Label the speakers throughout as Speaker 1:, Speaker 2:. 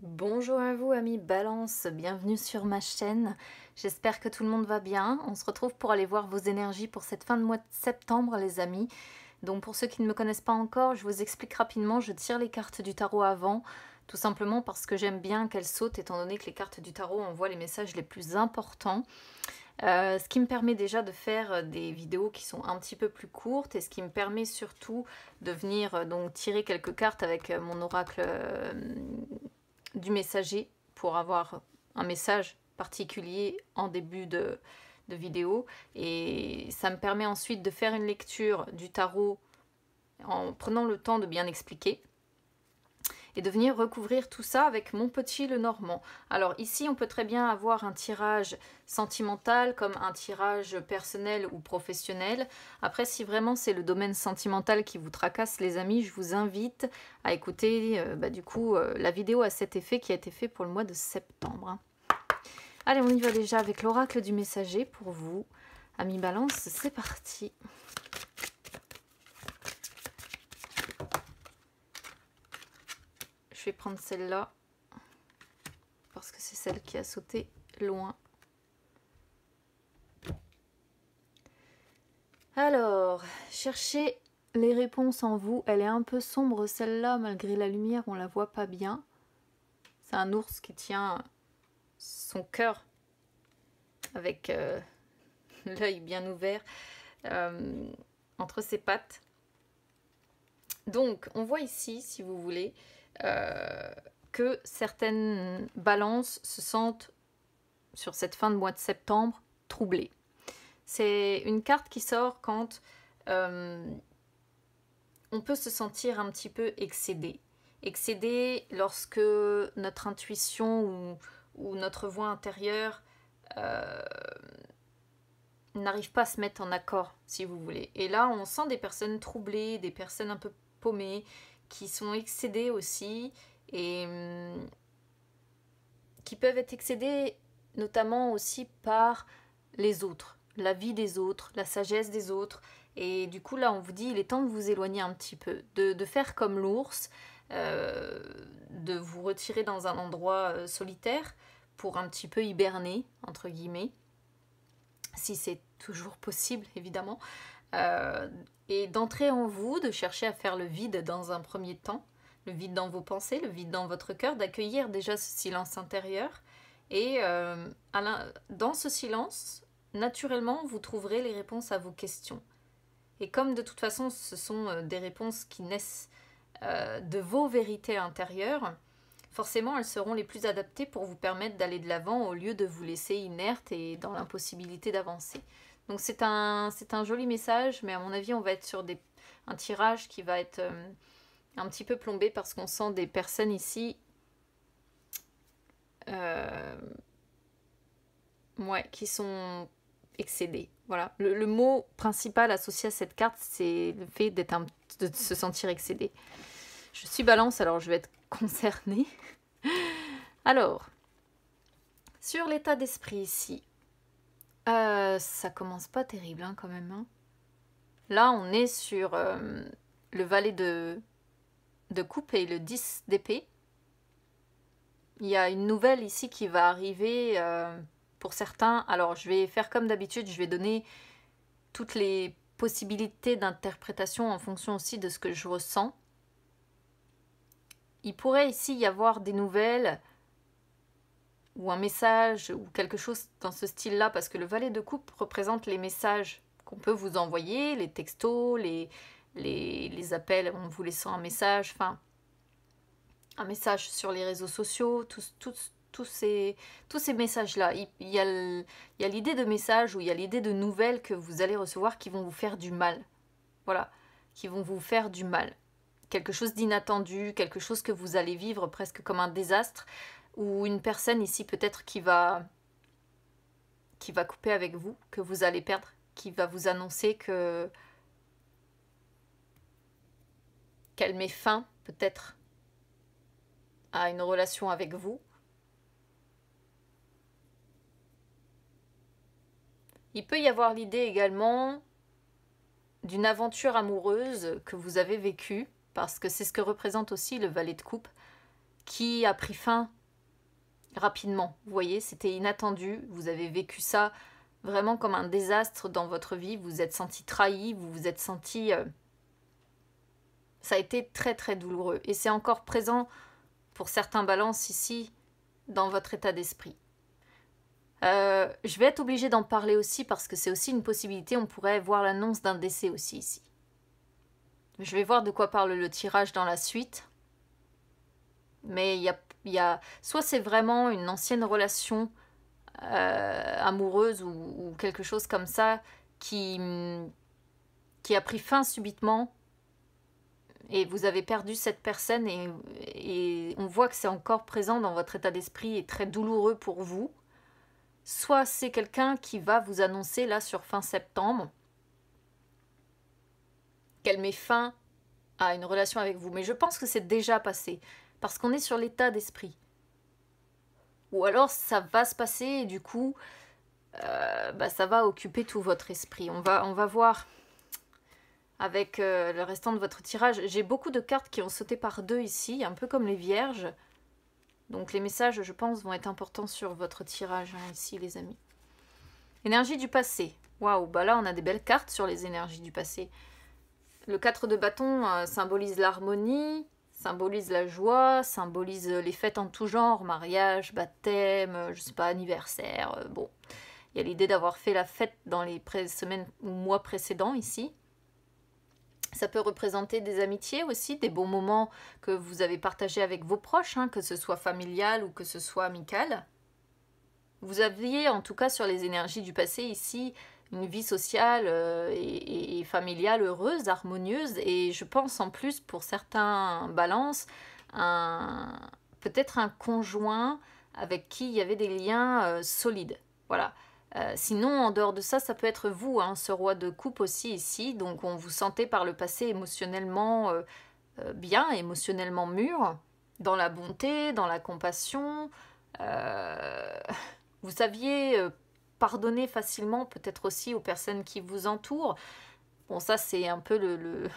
Speaker 1: Bonjour à vous amis Balance, bienvenue sur ma chaîne. J'espère que tout le monde va bien. On se retrouve pour aller voir vos énergies pour cette fin de mois de septembre les amis. Donc pour ceux qui ne me connaissent pas encore, je vous explique rapidement, je tire les cartes du tarot avant, tout simplement parce que j'aime bien qu'elles sautent étant donné que les cartes du tarot envoient les messages les plus importants. Ce qui me permet déjà de faire des vidéos qui sont un petit peu plus courtes et ce qui me permet surtout de venir donc tirer quelques cartes avec mon oracle du messager pour avoir un message particulier en début de vidéo. Et ça me permet ensuite de faire une lecture du tarot en prenant le temps de bien expliquer et de venir recouvrir tout ça avec mon petit Lenormand. Alors ici, on peut très bien avoir un tirage sentimental comme un tirage personnel ou professionnel. Après, si vraiment c'est le domaine sentimental qui vous tracasse, les amis, je vous invite à écouter la vidéo à cet effet qui a été fait pour le mois de septembre. Allez, on y va déjà avec l'oracle du messager pour vous. Amis Balance, c'est parti. Je vais prendre celle-là parce que c'est celle qui a sauté loin. Alors, cherchez les réponses en vous. Elle est un peu sombre celle-là, malgré la lumière, on la voit pas bien. C'est un ours qui tient son cœur avec l'œil bien ouvert entre ses pattes. Donc, on voit ici, si vous voulez, que certaines balances se sentent, sur cette fin de mois de septembre, troublées. C'est une carte qui sort quand on peut se sentir un petit peu excédé. Excédé lorsque notre intuition ou notre voix intérieure n'arrive pas à se mettre en accord, si vous voulez. Et là, on sent des personnes troublées, des personnes un peu paumées, qui sont excédées aussi, et qui peuvent être excédées notamment aussi par les autres, la vie des autres, la sagesse des autres. Et du coup, là, on vous dit, il est temps de vous éloigner un petit peu, de faire comme l'ours, de vous retirer dans un endroit solitaire pour un petit peu hiberner, entre guillemets, si c'est toujours possible, évidemment, et d'entrer en vous, de chercher à faire le vide dans un premier temps, le vide dans vos pensées, le vide dans votre cœur, d'accueillir déjà ce silence intérieur. Et dans ce silence, naturellement, vous trouverez les réponses à vos questions. Et comme de toute façon, ce sont des réponses qui naissent de vos vérités intérieures, forcément, elles seront les plus adaptées pour vous permettre d'aller de l'avant au lieu de vous laisser inerte et dans l'impossibilité d'avancer. Donc c'est un joli message, mais à mon avis, on va être sur un tirage qui va être un petit peu plombé parce qu'on sent des personnes ici qui sont excédées. Voilà. Le mot principal associé à cette carte, c'est le fait de se sentir excédé. Je suis Balance, alors je vais être concernée. Alors, sur l'état d'esprit ici, ça commence pas terrible hein, quand même. Hein. Là, on est sur le valet de coupe et le 10 d'épée. Il y a une nouvelle ici qui va arriver pour certains. Alors, je vais faire comme d'habitude, je vais donner toutes les possibilités d'interprétation en fonction aussi de ce que je ressens. Il pourrait ici y avoir des nouvelles ou un message ou quelque chose dans ce style-là, parce que le valet de coupe représente les messages qu'on peut vous envoyer, les textos, les appels en vous laissant un message, enfin, un message sur les réseaux sociaux, tous ces messages-là. Il y a l'idée de messages ou il y a l'idée de nouvelles que vous allez recevoir qui vont vous faire du mal. Voilà, qui vont vous faire du mal. Quelque chose d'inattendu, quelque chose que vous allez vivre presque comme un désastre, ou une personne ici peut-être qui va couper avec vous, que vous allez perdre, qui va vous annoncer qu'elle met fin peut-être à une relation avec vous. Il peut y avoir l'idée également d'une aventure amoureuse que vous avez vécue, parce que c'est ce que représente aussi le valet de coupe. qui a pris fin rapidement. Vous voyez, c'était inattendu, vous avez vécu ça vraiment comme un désastre dans votre vie, vous vous êtes senti trahi, vous vous êtes senti... ça a été très très douloureux. Et c'est encore présent pour certains balances ici dans votre état d'esprit. Je vais être obligée d'en parler aussi parce que c'est aussi une possibilité, on pourrait voir l'annonce d'un décès aussi ici. Je vais voir de quoi parle le tirage dans la suite. Mais il y a soit c'est vraiment une ancienne relation amoureuse ou quelque chose comme ça qui a pris fin subitement et vous avez perdu cette personne et on voit que c'est encore présent dans votre état d'esprit et très douloureux pour vous. Soit c'est quelqu'un qui va vous annoncer là sur fin septembre qu'elle met fin à une relation avec vous. Mais je pense que c'est déjà passé parce qu'on est sur l'état d'esprit. Ou alors ça va se passer et du coup ça va occuper tout votre esprit. On va voir avec le restant de votre tirage. J'ai beaucoup de cartes qui ont sauté par deux ici, un peu comme les vierges. Donc les messages, je pense, vont être importants sur votre tirage ici, les amis. Énergie du passé. Waouh, bah là on a des belles cartes sur les énergies du passé. Le 4 de bâton symbolise l'harmonie, symbolise la joie, symbolise les fêtes en tout genre, mariage, baptême, je sais pas, anniversaire. Bon, il y a l'idée d'avoir fait la fête dans les semaines ou mois précédents ici. Ça peut représenter des amitiés aussi, des bons moments que vous avez partagés avec vos proches, que ce soit familial ou que ce soit amical. Vous aviez en tout cas sur les énergies du passé ici une vie sociale et familiale heureuse, harmonieuse, et je pense en plus pour certains balances, peut-être un conjoint avec qui il y avait des liens solides. Voilà. Sinon, en dehors de ça, ça peut être vous, ce roi de coupe aussi ici, donc on vous sentait par le passé émotionnellement bien, émotionnellement mûr, dans la bonté, dans la compassion. Vous saviez pardonner facilement, peut-être aussi aux personnes qui vous entourent. Bon, ça c'est un peu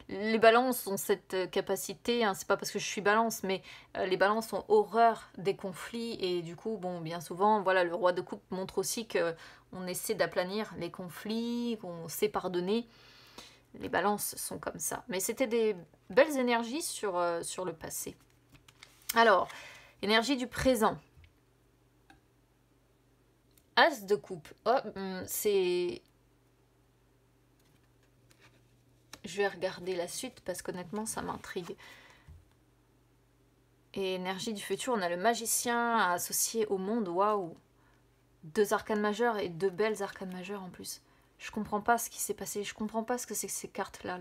Speaker 1: les balances ont cette capacité, c'est pas parce que je suis balance, mais les balances ont horreur des conflits et du coup, bon, bien souvent, voilà, le roi de coupe montre aussi que on essaie d'aplanir les conflits, qu'on sait pardonner. Les balances sont comme ça. Mais c'était des belles énergies sur le passé. Alors, énergie du présent. As de coupe. Oh, c'est... Je vais regarder la suite parce qu'honnêtement, ça m'intrigue. Et énergie du futur, on a le magicien associé au monde. Waouh! 2 arcanes majeures et 2 belles arcanes majeures en plus. Je comprends pas ce qui s'est passé. Je comprends pas ce que c'est que ces cartes-là.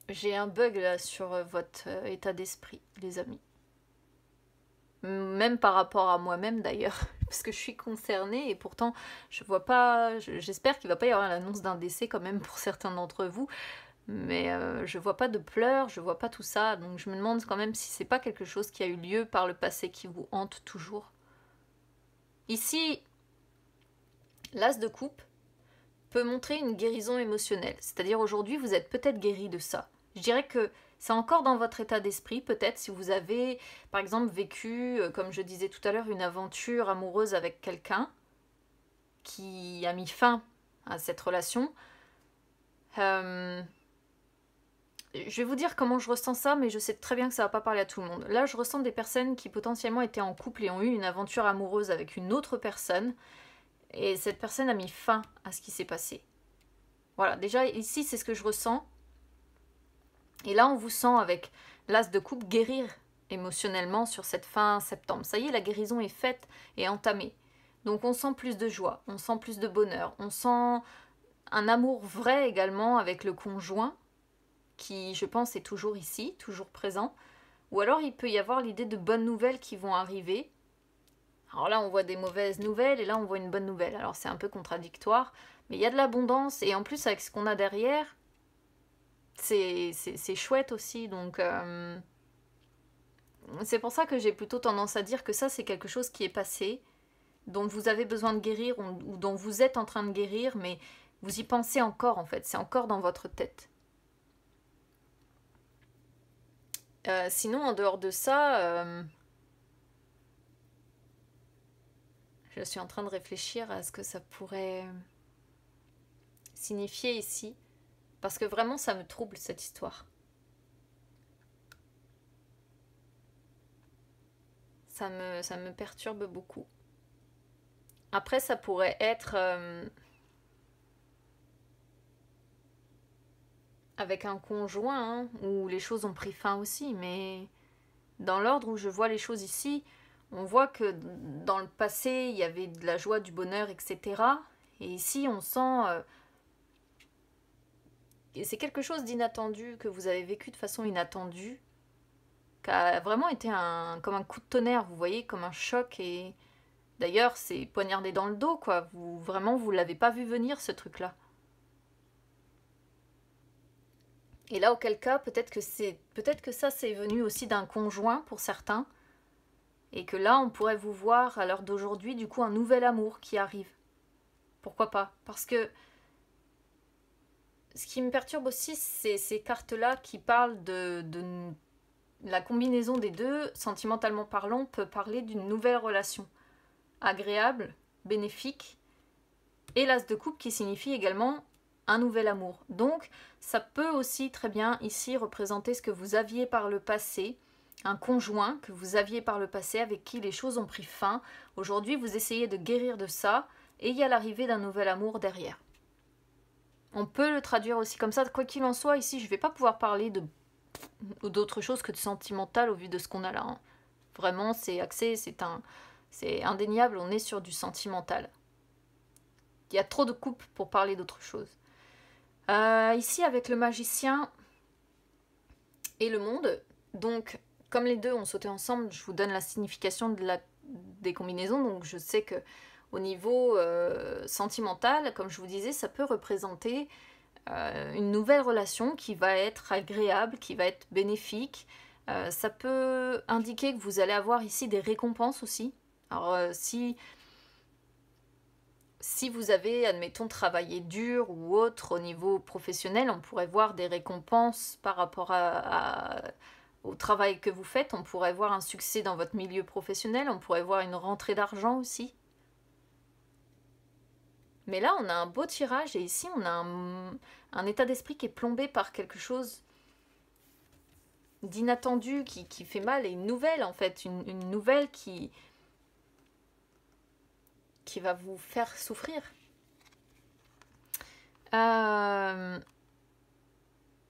Speaker 1: J'ai un bug là sur votre état d'esprit, les amis. Même par rapport à moi-même d'ailleurs, parce que je suis concernée et pourtant je vois pas, j'espère qu'il va pas y avoir l'annonce d'un décès quand même pour certains d'entre vous, mais je vois pas de pleurs, je vois pas tout ça, donc je me demande quand même si c'est pas quelque chose qui a eu lieu par le passé qui vous hante toujours. Ici, l'as de coupe peut montrer une guérison émotionnelle, c'est-à-dire aujourd'hui vous êtes peut-être guéri de ça. Je dirais que c'est encore dans votre état d'esprit, peut-être si vous avez, par exemple, vécu, comme je disais tout à l'heure, une aventure amoureuse avec quelqu'un qui a mis fin à cette relation. Je vais vous dire comment je ressens ça, mais je sais très bien que ça ne va pas parler à tout le monde. Là, je ressens des personnes qui potentiellement étaient en couple et ont eu une aventure amoureuse avec une autre personne, et cette personne a mis fin à ce qui s'est passé. Voilà, déjà ici, c'est ce que je ressens. Et là, on vous sent avec l'as de coupe guérir émotionnellement sur cette fin septembre. Ça y est, la guérison est faite et entamée. Donc on sent plus de joie, on sent plus de bonheur, on sent un amour vrai également avec le conjoint qui, je pense, est toujours ici, toujours présent. Ou alors il peut y avoir l'idée de bonnes nouvelles qui vont arriver. Alors là, on voit des mauvaises nouvelles et là, on voit une bonne nouvelle. Alors c'est un peu contradictoire, mais il y a de l'abondance et en plus avec ce qu'on a derrière, c'est chouette aussi, donc c'est pour ça que j'ai plutôt tendance à dire que ça c'est quelque chose qui est passé, dont vous avez besoin de guérir ou dont vous êtes en train de guérir, mais vous y pensez encore en fait, c'est encore dans votre tête. Sinon, en dehors de ça, je suis en train de réfléchir à ce que ça pourrait signifier ici. Parce que vraiment, ça me trouble cette histoire. Ça me perturbe beaucoup. Après, ça pourrait être avec un conjoint, hein, où les choses ont pris fin aussi. Mais dans l'ordre où je vois les choses ici, on voit que dans le passé, il y avait de la joie, du bonheur, etc. Et ici, on sent... et c'est quelque chose d'inattendu, que vous avez vécu de façon inattendue, qui a vraiment été comme un coup de tonnerre, vous voyez, comme un choc. Et d'ailleurs, c'est poignardé dans le dos, quoi. Vraiment, vous l'avez pas vu venir, ce truc-là. Et là, auquel cas, peut-être que ça, c'est venu aussi d'un conjoint pour certains, et que là, on pourrait vous voir à l'heure d'aujourd'hui, du coup, un nouvel amour qui arrive. Pourquoi pas? Parce que ce qui me perturbe aussi, c'est ces cartes-là qui parlent de la combinaison des deux, sentimentalement parlant, peut parler d'une nouvelle relation. Agréable, bénéfique, et l'as de coupe qui signifie également un nouvel amour. Donc, ça peut aussi très bien ici représenter ce que vous aviez par le passé, un conjoint que vous aviez par le passé avec qui les choses ont pris fin. Aujourd'hui, vous essayez de guérir de ça, et il y a l'arrivée d'un nouvel amour derrière. On peut le traduire aussi comme ça. Quoi qu'il en soit, ici, je ne vais pas pouvoir parler d'autre chose que de sentimental au vu de ce qu'on a là. Hein. Vraiment, c'est axé, c'est indéniable, on est sur du sentimental. Il y a trop de coupes pour parler d'autre chose. Ici, avec le magicien et le monde, donc, comme les deux ont sauté ensemble, je vous donne la signification des combinaisons, donc je sais que au niveau sentimental, comme je vous disais, ça peut représenter une nouvelle relation qui va être agréable, qui va être bénéfique. Ça peut indiquer que vous allez avoir ici des récompenses aussi. Alors si vous avez, admettons, travaillé dur ou autre au niveau professionnel, on pourrait voir des récompenses par rapport au travail que vous faites. On pourrait voir un succès dans votre milieu professionnel. On pourrait voir une rentrée d'argent aussi. Mais là, on a un beau tirage et ici, on a un état d'esprit qui est plombé par quelque chose d'inattendu, qui fait mal, et une nouvelle en fait, une nouvelle qui va vous faire souffrir.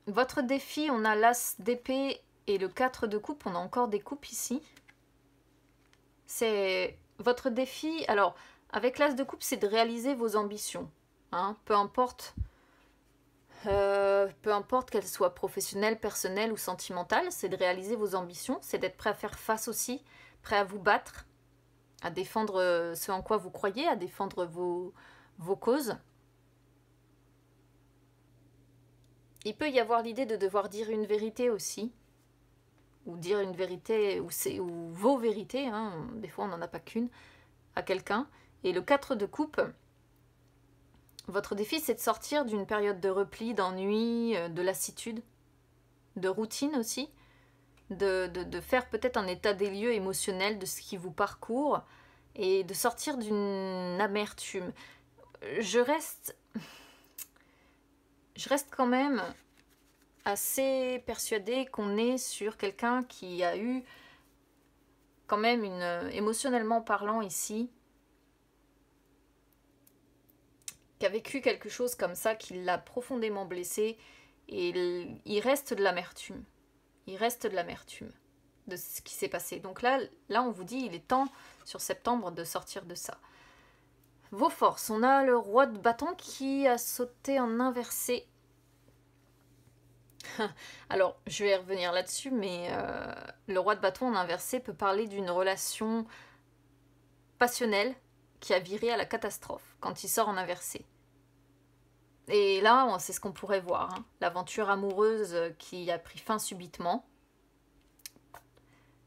Speaker 1: Votre défi, on a l'as d'épée et le 4 de coupe, on a encore des coupes ici. C'est votre défi, alors avec l'as de coupe, c'est de réaliser vos ambitions. Hein, peu importe qu'elles soient professionnelles, personnelles ou sentimentales, c'est de réaliser vos ambitions, c'est d'être prêt à faire face aussi, prêt à vous battre, à défendre ce en quoi vous croyez, à défendre vos causes. Il peut y avoir l'idée de devoir dire une vérité aussi, ou dire une vérité, ou vos vérités, hein, des fois on n'en a pas qu'une, à quelqu'un. Et le 4 de coupe, votre défi c'est de sortir d'une période de repli, d'ennui, de lassitude, de routine aussi, de faire peut-être un état des lieux émotionnel de ce qui vous parcourt, et de sortir d'une amertume. Je reste quand même assez persuadée qu'on est sur quelqu'un qui a eu quand même émotionnellement parlant ici, qui a vécu quelque chose comme ça, qui l'a profondément blessé, et il reste de l'amertume. Il reste de l'amertume de ce qui s'est passé. Donc là, on vous dit, il est temps, sur septembre, de sortir de ça. Vos forces, on a le roi de bâton qui a sauté en inversé. Alors, je vais revenir là-dessus, mais le roi de bâton en inversé peut parler d'une relation passionnelle qui a viré à la catastrophe quand il sort en inversé. Et là, c'est ce qu'on pourrait voir, hein. L'aventure amoureuse qui a pris fin subitement.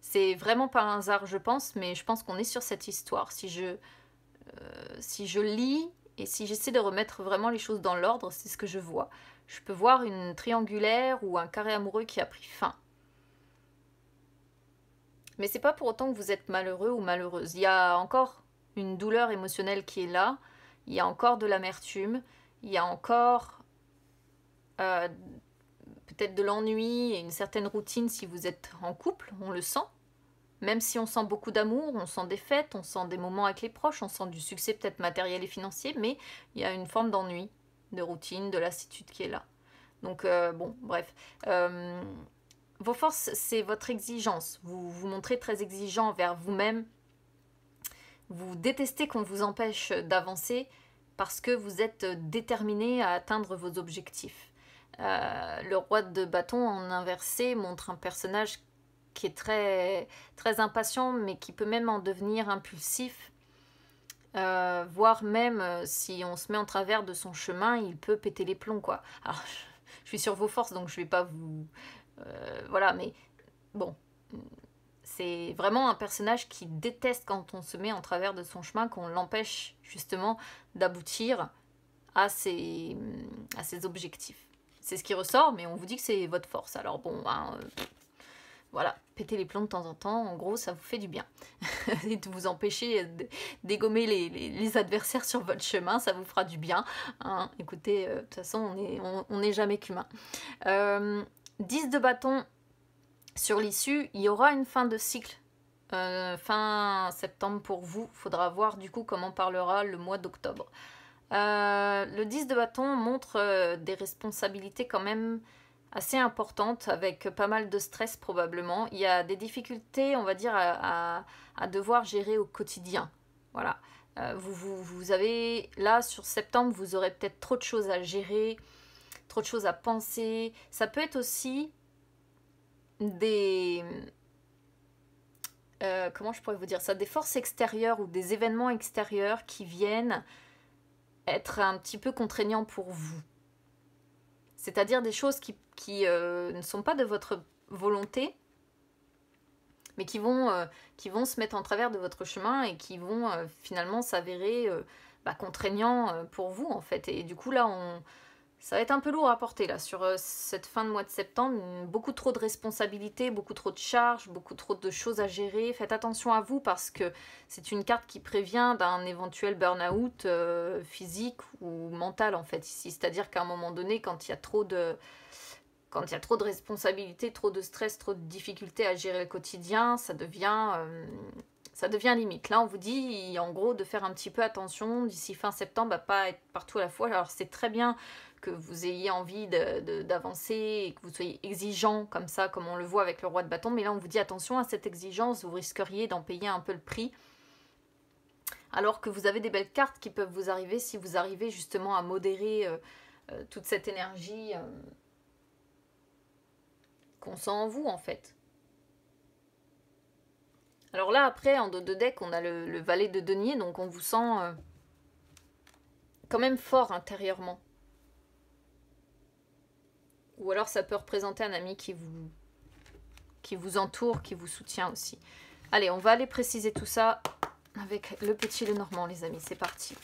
Speaker 1: C'est vraiment par hasard, je pense, mais je pense qu'on est sur cette histoire. Si je lis et si j'essaie de remettre vraiment les choses dans l'ordre, c'est ce que je vois. Je peux voir une triangulaire ou un carré amoureux qui a pris fin. Mais c'est pas pour autant que vous êtes malheureux ou malheureuse. Il y a encore une douleur émotionnelle qui est là, il y a encore de l'amertume, il y a encore euh, peut-être de l'ennui et une certaine routine si vous êtes en couple, on le sent. Même si on sent beaucoup d'amour, on sent des fêtes, on sent des moments avec les proches, on sent du succès peut-être matériel et financier, mais il y a une forme d'ennui, de routine, de lassitude qui est là. Donc bon, bref. Vos forces, c'est votre exigence. Vous vous montrez très exigeant envers vous-même. Vous détestez qu'on vous empêche d'avancer parce que vous êtes déterminé à atteindre vos objectifs. Le roi de bâton en inversé montre un personnage qui est très, très impatient, mais qui peut même en devenir impulsif, voire même si on se met en travers de son chemin, il peut péter les plombs, quoi. Alors, je suis sur vos forces, donc je vais pas vous... voilà, mais bon, c'est vraiment un personnage qui déteste quand on se met en travers de son chemin, qu'on l'empêche justement d'aboutir à ses objectifs. C'est ce qui ressort, mais on vous dit que c'est votre force. Alors bon, ben, voilà, péter les plombs de temps en temps, en gros, ça vous fait du bien. Et de vous empêcher d'égommer les adversaires sur votre chemin, ça vous fera du bien. Hein. Écoutez, de toute façon, on n'est jamais qu'humain. 10 de bâton sur l'issue, il y aura une fin de cycle. Fin septembre pour vous. Il faudra voir du coup comment parlera le mois d'octobre. Le 10 de bâton montre des responsabilités quand même assez importante avec pas mal de stress probablement. Il y a des difficultés, on va dire, à devoir gérer au quotidien. Voilà. Vous avez, là, sur septembre, vous aurez peut-être trop de choses à gérer, trop de choses à penser. Ça peut être aussi des... comment je pourrais vous dire ça? Des forces extérieures ou des événements extérieurs qui viennent être un petit peu contraignants pour vous. C'est-à-dire des choses qui ne sont pas de votre volonté, mais qui vont se mettre en travers de votre chemin et qui vont finalement s'avérer contraignants pour vous, en fait. Et du coup, là, ça va être un peu lourd à porter, là, sur cette fin de mois de septembre. Beaucoup trop de responsabilités, beaucoup trop de charges, beaucoup trop de choses à gérer. Faites attention à vous parce que c'est une carte qui prévient d'un éventuel burn-out physique ou mental, en fait, ici. C'est-à-dire qu'à un moment donné, quand il y a trop de responsabilités, trop de stress, trop de difficultés à gérer le quotidien, ça devient limite. Là, on vous dit, en gros, de faire un petit peu attention d'ici fin septembre, à pas être partout à la fois. Alors, c'est très bien que vous ayez envie d'avancer et que vous soyez exigeant comme ça, comme on le voit avec le roi de bâton. Mais là, on vous dit, attention à cette exigence, vous risqueriez d'en payer un peu le prix. Alors que vous avez des belles cartes qui peuvent vous arriver si vous arrivez justement à modérer toute cette énergie qu'on sent en vous, en fait. Alors là, après, en dos de deck, on a le valet de denier, donc on vous sent quand même fort intérieurement. Ou alors ça peut représenter un ami qui vous entoure, qui vous soutient aussi. Allez, on va aller préciser tout ça avec le petit Lenormand, les amis. C'est parti.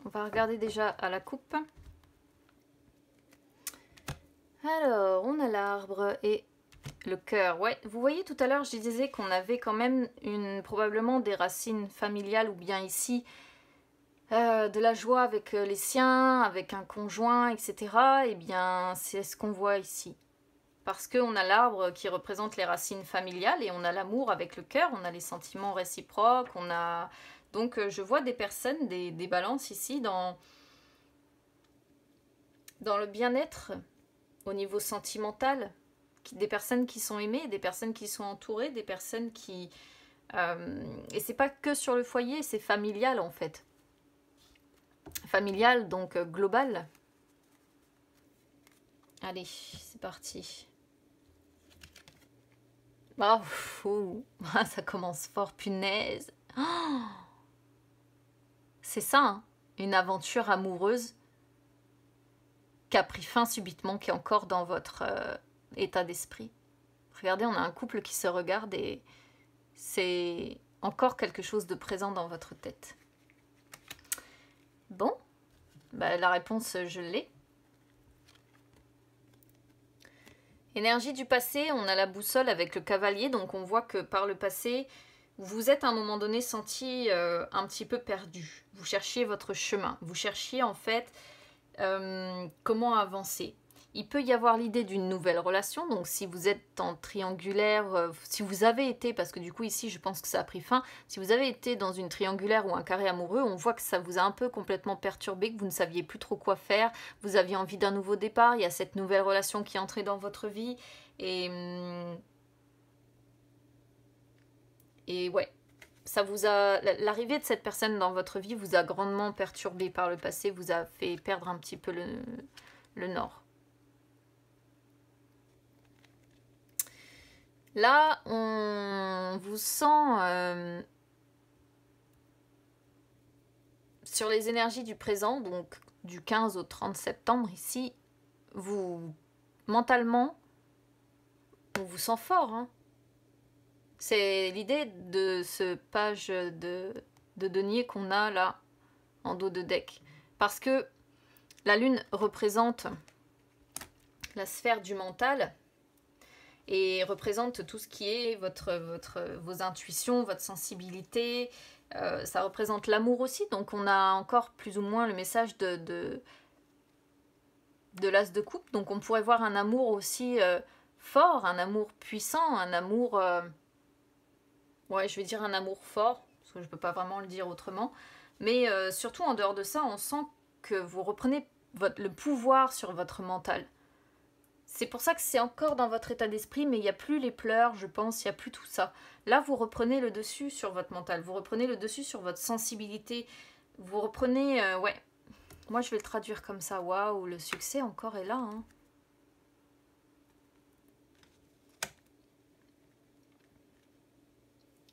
Speaker 1: On va regarder déjà à la coupe. Alors, on a l'arbre et le cœur. Ouais, vous voyez tout à l'heure, je disais qu'on avait quand même probablement des racines familiales ou bien ici de la joie avec les siens, avec un conjoint, etc. Eh bien, c'est ce qu'on voit ici. Parce qu'on a l'arbre qui représente les racines familiales et on a l'amour avec le cœur, on a les sentiments réciproques, on a... Donc, je vois des personnes, des balances ici dans le bien-être au niveau sentimental, des personnes qui sont aimées, des personnes qui sont entourées, des personnes qui... et c'est pas que sur le foyer, c'est familial en fait. Familial, donc global. Allez, c'est parti. Oh, ça commence fort, punaise. Oh, c'est ça, hein, une aventure amoureuse qui a pris fin subitement, qui est encore dans votre état d'esprit. Regardez, on a un couple qui se regarde et c'est encore quelque chose de présent dans votre tête. Bon, bah, la réponse, je l'ai. Énergie du passé, on a la boussole avec le cavalier, donc on voit que par le passé, vous êtes à un moment donné senti un petit peu perdu. Vous cherchiez votre chemin, vous cherchiez en fait comment avancer. Il peut y avoir l'idée d'une nouvelle relation, donc si vous êtes en triangulaire, si vous avez été, parce que du coup ici je pense que ça a pris fin, si vous avez été dans une triangulaire ou un carré amoureux, on voit que ça vous a un peu complètement perturbé, que vous ne saviez plus trop quoi faire, vous aviez envie d'un nouveau départ, il y a cette nouvelle relation qui est entrée dans votre vie, et ouais, ça vous a, l'arrivée de cette personne dans votre vie vous a grandement perturbé par le passé, vous a fait perdre un petit peu le nord. Là, on vous sent sur les énergies du présent, donc du 15 au 30 septembre, ici, vous, mentalement, on vous sent fort. Hein. C'est l'idée de ce page de denier qu'on a là, en dos de deck. Parce que la lune représente la sphère du mental, et représente tout ce qui est vos intuitions, votre sensibilité. Ça représente l'amour aussi, donc on a encore plus ou moins le message de l'as de coupe. Donc on pourrait voir un amour aussi fort, un amour puissant, un amour... ouais, je vais dire un amour fort, parce que je ne peux pas vraiment le dire autrement. Mais surtout en dehors de ça, on sent que vous reprenez le pouvoir sur votre mental. C'est pour ça que c'est encore dans votre état d'esprit, mais il n'y a plus les pleurs, je pense, il n'y a plus tout ça. Là, vous reprenez le dessus sur votre mental, vous reprenez le dessus sur votre sensibilité, vous reprenez... ouais, moi je vais le traduire comme ça, waouh, le succès encore est là. Hein.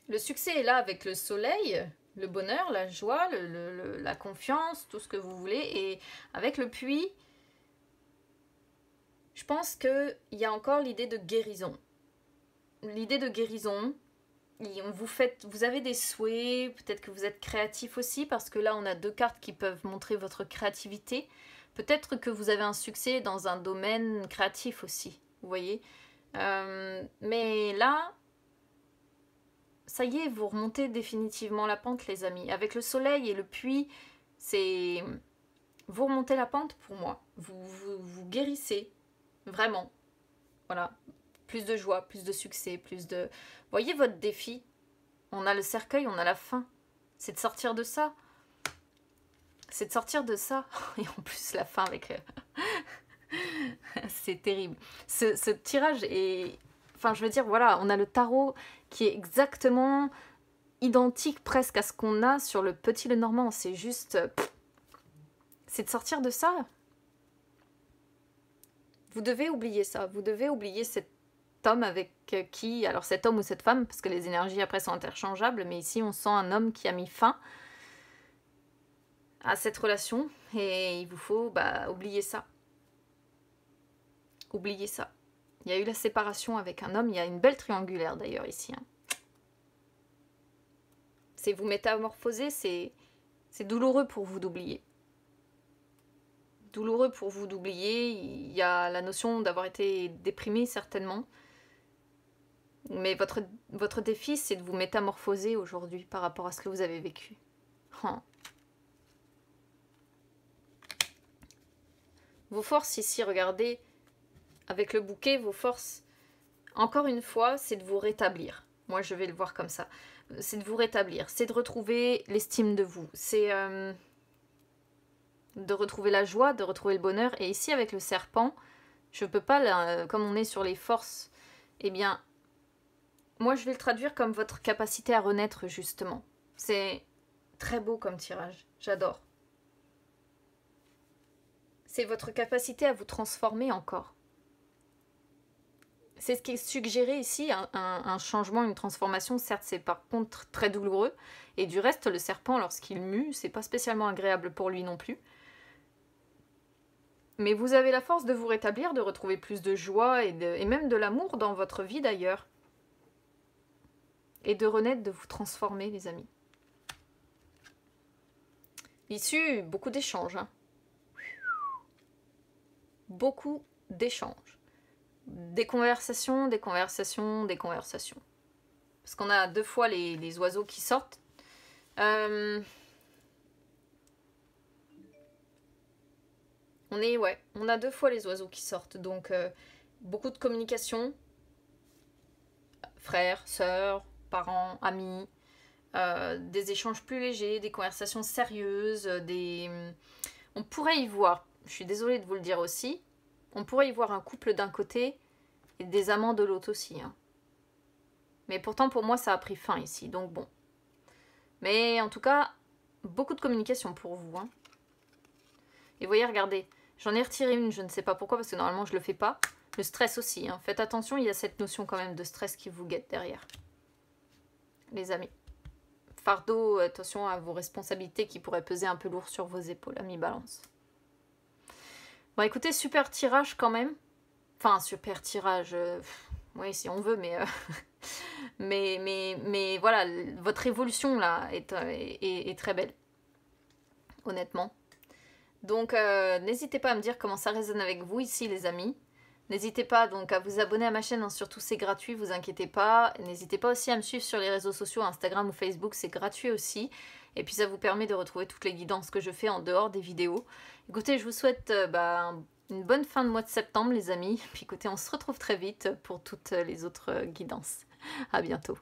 Speaker 1: Le succès est là avec le soleil, le bonheur, la joie, la confiance, tout ce que vous voulez, et avec le puits... Je pense qu'il y a encore l'idée de guérison. L'idée de guérison, vous avez des souhaits, peut-être que vous êtes créatif aussi, parce que là on a deux cartes qui peuvent montrer votre créativité. Peut-être que vous avez un succès dans un domaine créatif aussi, vous voyez. Mais là, ça y est, vous remontez définitivement la pente, les amis. Avec le soleil et le puits, c'est... Vous remontez la pente pour moi. Vous guérissez. Vraiment. Voilà. Plus de joie, plus de succès, plus de... Voyez votre défi. On a le cercueil, on a la fin. C'est de sortir de ça. C'est de sortir de ça. Et en plus, la fin avec... C'est terrible. Ce tirage est... Enfin, je veux dire, voilà, on a le tarot qui est exactement identique presque à ce qu'on a sur le Petit Lenormand. C'est juste... C'est de sortir de ça. Vous devez oublier ça, vous devez oublier cet homme avec qui, alors cet homme ou cette femme, parce que les énergies après sont interchangeables, mais ici on sent un homme qui a mis fin à cette relation, et il vous faut oublier ça. Oublier ça. Il y a eu la séparation avec un homme, il y a une belle triangulaire d'ailleurs ici. Hein. C'est vous métamorphoser, c'est douloureux pour vous d'oublier. Douloureux pour vous d'oublier, il y a la notion d'avoir été déprimé certainement, mais votre défi c'est de vous métamorphoser aujourd'hui par rapport à ce que vous avez vécu. Oh. Vos forces ici, regardez, avec le bouquet, vos forces, encore une fois, c'est de vous rétablir. Moi je vais le voir comme ça, c'est de vous rétablir, c'est de retrouver l'estime de vous, c'est... de retrouver la joie, de retrouver le bonheur. Et ici, avec le serpent, je peux pas, comme on est sur les forces, eh bien, moi, je vais le traduire comme votre capacité à renaître, justement. C'est très beau comme tirage. J'adore. C'est votre capacité à vous transformer encore. C'est ce qui est suggéré ici, un changement, une transformation. Certes, c'est par contre très douloureux. Et du reste, le serpent, lorsqu'il mue, c'est pas spécialement agréable pour lui non plus. Mais vous avez la force de vous rétablir, de retrouver plus de joie et même de l'amour dans votre vie d'ailleurs. Et de renaître, de vous transformer, les amis. L'issue, beaucoup d'échanges. Hein. Beaucoup d'échanges. Des conversations, des conversations, des conversations. Parce qu'on a 2 fois les oiseaux qui sortent. On a 2 fois les oiseaux qui sortent. Donc, beaucoup de communication. Frères, sœurs, parents, amis. Des échanges plus légers, des conversations sérieuses, on pourrait y voir, je suis désolée de vous le dire aussi, on pourrait y voir un couple d'un côté et des amants de l'autre aussi. Hein. Mais pourtant, pour moi, ça a pris fin ici, donc bon. Mais en tout cas, beaucoup de communication pour vous. Hein. Et voyez, regardez, j'en ai retiré une, je ne sais pas pourquoi, parce que normalement, je le fais pas. Le stress aussi, hein. Faites attention, il y a cette notion quand même de stress qui vous guette derrière. Les amis. Fardeau, attention à vos responsabilités qui pourraient peser un peu lourd sur vos épaules, amis Balance. Bon, écoutez, super tirage quand même. Enfin, super tirage, oui, si on veut, mais, mais voilà, votre évolution là est très belle, honnêtement. Donc, n'hésitez pas à me dire comment ça résonne avec vous ici, les amis. N'hésitez pas donc à vous abonner à ma chaîne, hein, surtout c'est gratuit, vous inquiétez pas. N'hésitez pas aussi à me suivre sur les réseaux sociaux, Instagram ou Facebook, c'est gratuit aussi. Et puis ça vous permet de retrouver toutes les guidances que je fais en dehors des vidéos. Écoutez, je vous souhaite une bonne fin de mois de septembre les amis. Puis écoutez, on se retrouve très vite pour toutes les autres guidances. À bientôt.